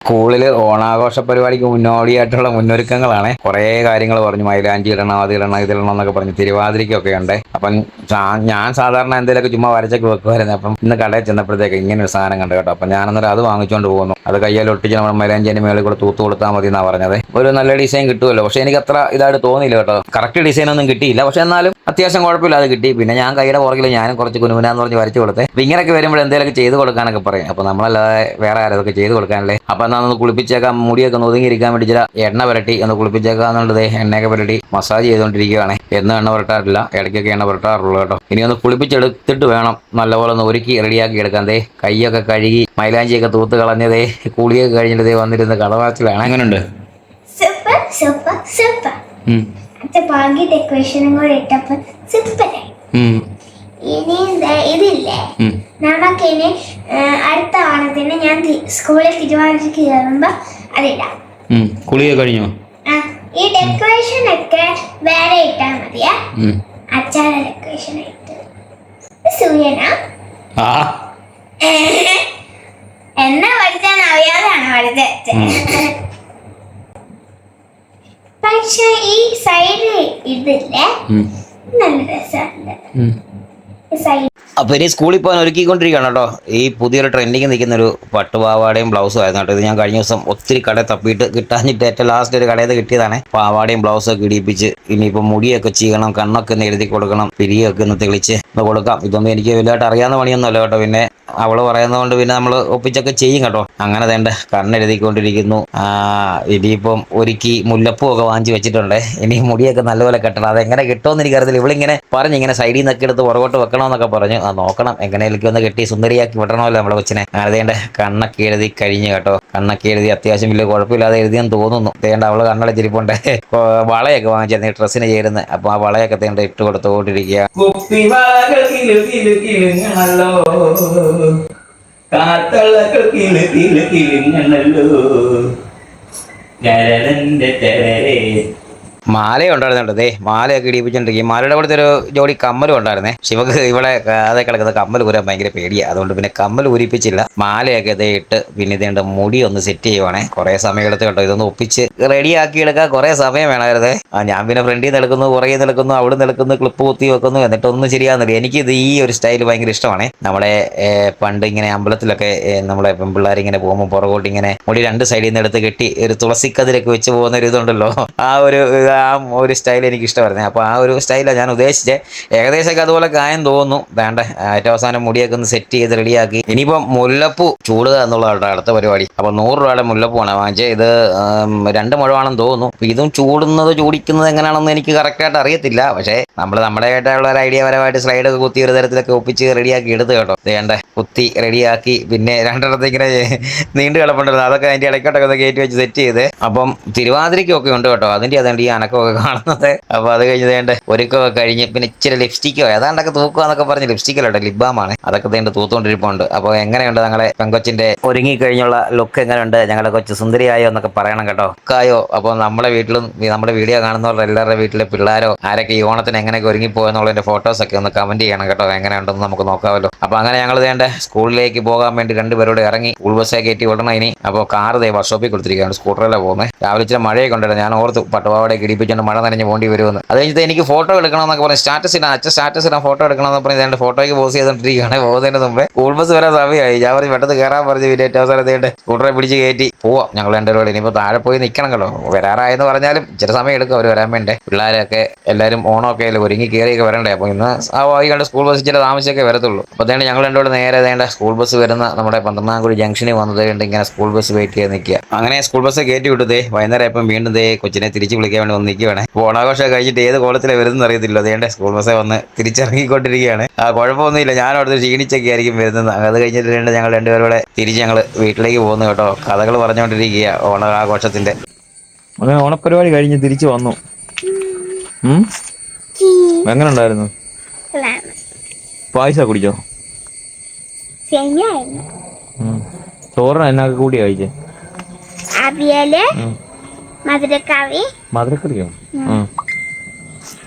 സ്കൂളിൽ ഓണാഘോഷ പരിപാടിക്ക് മുന്നോടിയായിട്ടുള്ള മുന്നൊരുക്കങ്ങളാണ്. കുറേ കാര്യങ്ങൾ പറഞ്ഞു, മൈലാഞ്ചി ഇടണം, അതിടണം, ഇതിടണം എന്നൊക്കെ പറഞ്ഞു. തിരുവാതിരയ്ക്കൊക്കെ ഉണ്ട്. അപ്പം ഞാൻ സാധാരണ എന്തെങ്കിലുമൊക്കെ ചുമ്മാ വരച്ചൊക്കെ വെക്കുമായിരുന്നു. അപ്പം ഇന്ന് കടയിൽ ചെന്നപ്പോഴത്തേക്ക് ഇങ്ങനെ ഒരു സാധനം കണ്ടു കേട്ടോ. അപ്പം ഞാനന്നേരം അത് വാങ്ങിച്ചുകൊണ്ട് പോകുന്നു. അത് കയ്യിൽ ഒട്ടിച്ച് നമ്മൾ മൈലാഞ്ചിന്റെ മേളിൽ കൂടെ തൂത്ത് കൊടുത്താൽ മതി എന്നാണ് പറഞ്ഞത്. ഒരു നല്ല ഡിസൈൻ കിട്ടുമല്ലോ. പക്ഷെ എനിക്ക് അത്ര ഇതായിട്ട് തോന്നിയില്ല കേട്ടോ. കറക്റ്റ് ഡിസൈൻ ഒന്നും കിട്ടിയില്ല. പക്ഷെ എന്നാലും അത്യാവശ്യം കുഴപ്പമില്ലാതെ കിട്ടി. പിന്നെ ഞാൻ കൈയുടെ പുറകിൽ ഞാനും കുറച്ച് കുനുകുനാന്ന് പറഞ്ഞ് വരച്ചു കൊടുത്തേ. അപ്പം ഇങ്ങനെയൊക്കെ വരുമ്പോൾ എന്തെങ്കിലുമൊക്കെ ചെയ്ത് കൊടുക്കാനൊക്കെ പറയും. അപ്പോൾ നമ്മളല്ലാതെ വേറെ ആരൊക്കെ ചെയ്ത് കൊടുക്കാനല്ലേ. അപ്പം എന്നാ കുളിപ്പിച്ചേക്കാം, മുടിയൊക്കെ ഒന്ന് ഒതുങ്ങിയിരിക്കാൻ വേണ്ടി ചില എണ്ണ പുരട്ടി ഒന്ന് കുളിപ്പിച്ചേക്കാന്നുള്ളത്. എണ്ണയൊക്കെ പുരട്ടി മസാജ് ചെയ്തുകൊണ്ടിരിക്കുകയാണ്. എന്നും എണ്ണ പുരട്ടാറില്ല, ഇടയ്ക്കൊക്കെ എണ്ണ പുരട്ടാറുള്ളൂ കേട്ടോ. ഇനി ഒന്ന് കുളിപ്പിച്ചെടുത്തിട്ട് വേണം നല്ലപോലെ ഒന്ന് ഒരുക്കി റെഡിയാക്കി എടുക്കാൻ. ദേ കൈയൊക്കെ കഴുകി മൈലാഞ്ചിയൊക്കെ തൂത്ത് കളഞ്ഞതേ കുളിയൊക്കെ കഴിഞ്ഞിട്ട് ദേ വന്നിരുന്ന കളവാച്ചിലാണ്. അങ്ങനെയുണ്ട്? Super super super. ഭാഗ്യ ഡെക്കറേഷനും കൂടെ ഇട്ടപ്പോൾ സൂപ്പറായി. ഇനി ഇതില്ലേ, നമുക്കിനി അടുത്ത ഓണത്തിന് ഞാൻ സ്കൂളിൽ തിരുവാതിരക്ക് കയറുമ്പോ അതിടാം. കുളിയൊക്കെ കഴിഞ്ഞോ? ഈ ഡെക്കറേഷൻ ഒക്കെ വേറെ ഇട്ടാ മതിയാ. അച്ചാറ ഡെക്കറേഷൻ ഇട്ട് സൂര്യനാ എന്നാ പഠിച്ചാൻ അറിയാതാണ് പഠിച്ചത്. പക്ഷെ ഈ സൈഡ് ഇതില്ലേ നല്ല രസമുണ്ട്. അപ്പൊ ഇനി സ്കൂളിൽ പോകാൻ ഒരുക്കിക്കൊണ്ടിരിക്കുകയാണ് കേട്ടോ. ഈ പുതിയൊരു ട്രെൻഡിങ് നിൽക്കുന്ന ഒരു പട്ടുപാവാടയും ബ്ലൗസും ആയിരുന്നു കേട്ടോ. ഇത് ഞാൻ കഴിഞ്ഞ ദിവസം ഒത്തിരി കടയിൽ തപ്പിയിട്ട് കിട്ടാഞ്ഞിട്ട് ഏറ്റവും ലാസ്റ്റ് ഒരു കടയിൽ നിന്ന് കിട്ടിയതാണ്. പാവാടയും ബ്ലൗസൊക്കെ ഇടിപ്പിച്ച് ഇനിയിപ്പോൾ മുടിയൊക്കെ ചെയ്യണം, കണ്ണൊക്കെ ഒന്ന് എഴുതി കൊടുക്കണം, പിരിയൊക്കെ ഒന്ന് തെളിച്ച് ഒന്ന് കൊടുക്കാം. ഇതൊന്നും എനിക്ക് വലുതായിട്ട് അറിയാവുന്ന പണിയൊന്നുമല്ല കേട്ടോ. പിന്നെ അവള് പറയുന്നതുകൊണ്ട് പിന്നെ നമ്മൾ ഒപ്പിച്ചൊക്കെ ചെയ്യും കേട്ടോ. അങ്ങനെ വേണ്ട കണ്ണെഴുതിക്കൊണ്ടിരിക്കുന്നു. ഇനിയിപ്പം ഒരുക്കി മുല്ലപ്പൂ ഒക്കെ വാങ്ങിച്ച് വെച്ചിട്ടുണ്ട്. ഇനി മുടിയൊക്കെ നല്ലപോലെ കെട്ടണം. അതെങ്ങനെ കിട്ടുമെന്ന് എനിക്കറിയത്തില്ല. ഇവളിങ്ങനെ പറഞ്ഞ് ഇങ്ങനെ സൈഡിൽ നിന്നൊക്കെ എടുത്ത് പുറകോട്ട് വെക്കണമെന്നൊക്കെ പറഞ്ഞു. നോക്കണം, എങ്ങനെയൊക്കെ ഒന്ന് കെട്ടി സുന്ദരിയാക്കി വിടണമല്ലോ നമ്മളെ കൊച്ചിനെ. അങ്ങനെ വേണ്ട കണ്ണൊക്കെ എഴുതി കഴിഞ്ഞു കേട്ടോ. കണ്ണൊക്കെ എഴുതി അത്യാവശ്യം വലിയ കുഴപ്പമില്ലാതെ എഴുതിയെന്ന് തോന്നുന്നു. വേണ്ട അവള് കണ്ണടച്ചിരിപ്പുണ്ട്. വളയൊക്കെ വാങ്ങിച്ചു ഡ്രസ്സിന് ചേരുന്നത്. അപ്പൊ ആ വളയൊക്കെ തേണ്ട ഇട്ട് കൊടുത്തുകൊണ്ടിരിക്കുക. കാത്തളകൾ കിളു കിളു കിളിങ്ങണല്ലോ. മാലയുണ്ടായിരുന്നുണ്ട്. ദേ മാലയൊക്കെ ഇടിപ്പിച്ചോണ്ടിരിക്കും. മാലയുടെ കൂടെ ഒരു ജോഡി കമ്മലും ഉണ്ടായിരുന്നേ. ശിവക്ക് ഇവിടെ അതേ കിടക്കുന്ന കമ്മൽ ഊരാൻ ഭയങ്കര പേടിയാണ്. അതുകൊണ്ട് പിന്നെ കമ്മൽ ഊരിപ്പിച്ചില്ല. മാലയൊക്കെ ഇതേ ഇട്ട് പിന്നെ ഇതേണ്ട മുടി ഒന്ന് സെറ്റ് ചെയ്യുവാണേ. കുറെ സമയം എടുത്ത് കേട്ടോ. ഇതൊന്ന് ഒപ്പിച്ച് റെഡിയാക്കി എടുക്കാൻ കുറെ സമയം വേണമായിരുന്നേ. ഞാൻ പിന്നെ ഫ്രണ്ടിൽ നിന്ന് എടുക്കുന്നു, പുറകിൽ നിന്ന് എടുക്കുന്നു, അവിടെ നിന്ന് എടുക്കുന്നു, ക്ലിപ്പ് കുത്തി വെക്കുന്നു, എന്നിട്ടൊന്നും ശരിയാകുന്നില്ല. എനിക്കിത് ഈ ഒരു സ്റ്റൈൽ ഭയങ്കര ഇഷ്ടമാണ്. നമ്മളെ പണ്ട് ഇങ്ങനെ അമ്പലത്തിലൊക്കെ നമ്മളെ പെൺപിള്ളേരിങ്ങനെ പോകുമ്പോൾ പുറകോട്ട് ഇങ്ങനെ മുടി രണ്ട് സൈഡിൽ നിന്ന് എടുത്ത് കെട്ടി ഒരു തുളസിക്കതിരൊക്കെ വെച്ച് പോകുന്ന ഒരു ഇതുണ്ടല്ലോ. ആ ഒരു സ്റ്റൈൽ എനിക്ക് ഇഷ്ടമായിരുന്നു. അപ്പോൾ ആ ഒരു സ്റ്റൈലാണ് ഞാൻ ഉദ്ദേശിച്ചത്. ഏകദേശമൊക്കെ അതുപോലെ കായം തോന്നുന്നു. വേണ്ട ഏറ്റവും അവസാനം മുടിയൊക്കെ ഒന്ന് സെറ്റ് ചെയ്ത് റെഡിയാക്കി. ഇനിയിപ്പം മുല്ലപ്പൂ ചൂടുക എന്നുള്ളതാണ് അടുത്ത പരിപാടി. അപ്പോൾ 100 രൂപയുടെ മുല്ലപ്പൂവാണ് വാങ്ങിച്ചത്. ഇത് 2 മുഴമാണെന്ന് തോന്നുന്നു. അപ്പോൾ ഇതും ചൂടിക്കുന്നത് എങ്ങനെയാണെന്ന് എനിക്ക് കറക്റ്റായിട്ട് അറിയത്തില്ല. പക്ഷേ നമ്മുടേതായിട്ടുള്ള ഒരു ഐഡിയ പരമായിട്ട് സ്ലൈഡൊക്കെ കുത്തി ഒരു തരത്തിലൊക്കെ ഒപ്പിച്ച് റെഡിയാക്കി എടുത്ത് കേട്ടോ. വേണ്ട കുത്തി റെഡിയാക്കി പിന്നെ രണ്ടിടത്ത് ഇങ്ങനെ നീണ്ടു കിടപ്പുണ്ടല്ലോ. അതൊക്കെ അതിൻ്റെ ഇടയ്ക്കോട്ടൊക്കെ ഒന്ന് കയറ്റി വെച്ച് സെറ്റ് ചെയ്ത്. അപ്പം തിരുവാതിരയ്ക്കൊക്കെ ഉണ്ട് കേട്ടോ. അതിൻ്റെ അതുകൊണ്ട് ഈ അനക്കമൊക്കെ കാണുന്നത്. അപ്പോൾ അത് കഴിഞ്ഞ് വേണ്ട ഒരുക്കമൊക്കെ കഴിഞ്ഞ് പിന്നെ ഇച്ചിരി ലിപ്സ്റ്റിക്കോ ഏതാണ്ടൊക്കെ തൂക്കുക എന്നൊക്കെ പറഞ്ഞ് ലിപ്സ്റ്റിക്കല്ലോ ലിപ്ബാമാണ്. അതൊക്കെ തേണ്ട തൂത്തുകൊണ്ടിരിപ്പുണ്ട്. അപ്പോൾ എങ്ങനെയുണ്ട് ഞങ്ങളെ പെങ്കൊച്ചിൻ്റെ ഒരുങ്ങിക്കഴിഞ്ഞുള്ള ലുക്ക് എങ്ങനെയുണ്ട്? ഞങ്ങളുടെ കൊച്ചു സുന്ദരിയായോ എന്നൊക്കെ പറയണം കേട്ടോ. കായോ അപ്പോൾ നമ്മുടെ വീട്ടിലും നമ്മുടെ വീഡിയോ കാണുന്നവരുടെ എല്ലാവരുടെ വീട്ടിലെ പിള്ളേരോ ആരൊക്കെ ഈ ഓണത്തിന് എങ്ങനെയൊക്കെ ഒരുങ്ങിപ്പോയെന്നുള്ളതിൻ്റെ ഫോട്ടോസൊക്കെ ഒന്ന് കമൻറ്റ് ചെയ്യണം കേട്ടോ. എങ്ങനെയുണ്ടെന്ന് നമുക്ക് നോക്കാമല്ലോ. അപ്പോൾ അങ്ങനെ ഞങ്ങൾ വേണ്ട സ്കൂളിലേക്ക് പോകാൻ വേണ്ടി 2 പേരോട് ഇറങ്ങി. സ്കൂൾ ബസ്സേ കയറ്റി വിടണം ഇനി. അപ്പോൾ കാറ് വർക്ക്ഷോപ്പിൽ കൊടുത്തിരിക്കുകയാണ്. സ്കൂട്ടറിലാണ് പോകുന്നത്. രാവിലെ ഇച്ചിരി മഴയൊക്കെ ഉണ്ടായിരുന്നു. ഞാൻ ഓർത്ത് പട്ടുപാവാടെ ഇടിപ്പിച്ചുകൊണ്ട് മഴ നനഞ്ഞ് പോണ്ടി വരുമെന്ന്. അത് കഴിഞ്ഞിട്ട് എനിക്ക് ഫോട്ടോ എടുക്കണമെന്നൊക്കെ പറഞ്ഞ് സ്റ്റാറ്റസ് ഇടാൻ ഫോട്ടോ എടുക്കണമെന്ന് പറഞ്ഞ് രണ്ട് ഫോട്ടോയ്ക്ക് പോസ് ചെയ്തുകൊണ്ടിരിക്കുകയാണ്. പോകുന്നതിന് മുമ്പേ സ്കൂൾ ബസ് വരാൻ സമയമായി. ഞാൻ പറഞ്ഞ് പെട്ടെന്ന് കയറാൻ പറഞ്ഞ് പിന്നെ ഏറ്റവും അവസാനത്തേണ്ട് സ്കൂട്ടറെ പിടിച്ച് കയറ്റി പോവാം ഞങ്ങൾ 2 പേരോട്. ഇനിയിപ്പോൾ താഴെ പോയി നിൽക്കണം കേട്ടോ. വരാറായെന്ന് പറഞ്ഞാലും ഇച്ചിരി സമയം എടുക്കും അവർ വരാൻ വേണ്ടേ. പിള്ളേരൊക്കെ എല്ലാവരും ഓണമൊക്കെ അല്ലേ ഒരുങ്ങി കയറിയൊക്കെ വരണ്ടേ. അപ്പോൾ ഇന്ന് സ്വാഭാവികമായിട്ട് സ്കൂൾ ബസ് ചില താമസിച്ചൊക്കെ വരത്തുള്ളൂ. അപ്പോൾ അതേണ്ട ഞങ്ങൾ 2 പേരും നേരെ വേണ്ട സ്കൂൾ ബസ് വരുന്ന നമ്മുടെ 12 ജംഗ്ഷനിൽ വന്നത് കൊണ്ട് ഇങ്ങനെ സ്കൂൾ ബസ് വെയിറ്റ് ചെയ്ത് നിൽക്കുക. അങ്ങനെ സ്കൂൾ ബസ് കയറ്റി വിട്ടതേ വൈകുന്നേരം ഇപ്പം വീണ്ടും കൊച്ചിനെ തിരിച്ച് വിളിക്കാൻ വേണ്ടി വന്ന് നിൽക്കുകയാണ്. അപ്പോൾ ഓണാഘോഷം കഴിഞ്ഞിട്ട് ഏത് കോളത്തിലാണ് വരുന്നത് അറിയത്തില്ല. അതേണ്ട സ്കൂൾ ബസ്സേ വന്ന് തിരിച്ചിറങ്ങിക്കൊണ്ടിരിക്കുകയാണ്. കുഴപ്പമൊന്നുമില്ല. ഞാൻ അവിടുത്തെ ക്ഷീണിച്ചൊക്കെ ആയിരിക്കും വരുന്നത്. അത് കഴിഞ്ഞിട്ട് ഞങ്ങൾ 2 പേരോടെ തിരിച്ച് ഞങ്ങൾ വീട്ടിലേക്ക് പോകുന്നു കേട്ടോ. കഥകൾ പറഞ്ഞുകൊണ്ടിരിക്കുക ഓണാഘോഷത്തിന്റെ. അങ്ങനെ ഓണപ്പരിപാടി കഴിഞ്ഞ് തിരിച്ചു വന്നു. എങ്ങനെ ഉണ്ടായിരുന്നു? പായസ കുടിച്ചോ? ചോറിന് എന്നൊക്കെ കൂടി കഴിച്ചേ? അവിയല്, മധുരക്കറിയോ?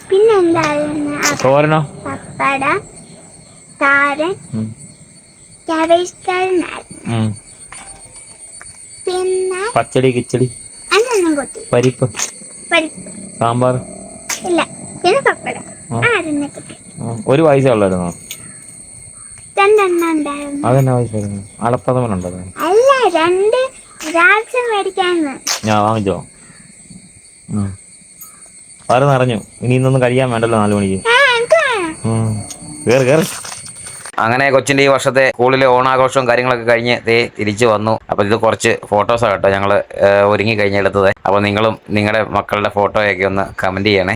പിന്നെന്തായിരുന്നു? തോരനോ? പപ്പടം, തോരൻ, ക്യാബേജ് തോരൻ, പിന്നെ പച്ചടി കിച്ചടി അതൊന്നും കൊത്തി പരിപ്പ് പരിപ്പ് സാമ്പാർ ഇല്ല പിന്നെ പപ്പടം അതൊന്നും കിട്ടി ഒരു പൈസ ഉള്ളായിരുന്നോ? രണ്ടെണ്ണം ഉണ്ടായിരുന്നു. അതെന്നാ പൈസ ആയിരുന്നു? അടപ്രഥമനുണ്ടോ? അല്ല 2 പ്രാവശ്യം മേടിക്കാന്ന്. ഞാൻ വാങ്ങിച്ചോ? വയറ് നിറഞ്ഞു. ഇനി ഇന്നൊന്നും കഴിയാൻ വേണ്ടല്ലോ 4 മണിക്ക്. എനിക്ക് വേണം. കേറ് കേറ്. അങ്ങനെ കൊച്ചിൻ്റെ ഈ വർഷത്തെ സ്കൂളിലെ ഓണാഘോഷവും കാര്യങ്ങളൊക്കെ കഴിഞ്ഞ് ദേ തിരിച്ചു വന്നു. അപ്പോൾ ഇത് കുറച്ച് ഫോട്ടോസാണ് കേട്ടോ ഞങ്ങൾ ഒരുങ്ങി കഴിഞ്ഞെടുത്തത്. അപ്പോൾ നിങ്ങളും നിങ്ങളുടെ മക്കളുടെ ഫോട്ടോയൊക്കെ ഒന്ന് കമൻറ്റ് ചെയ്യണേ.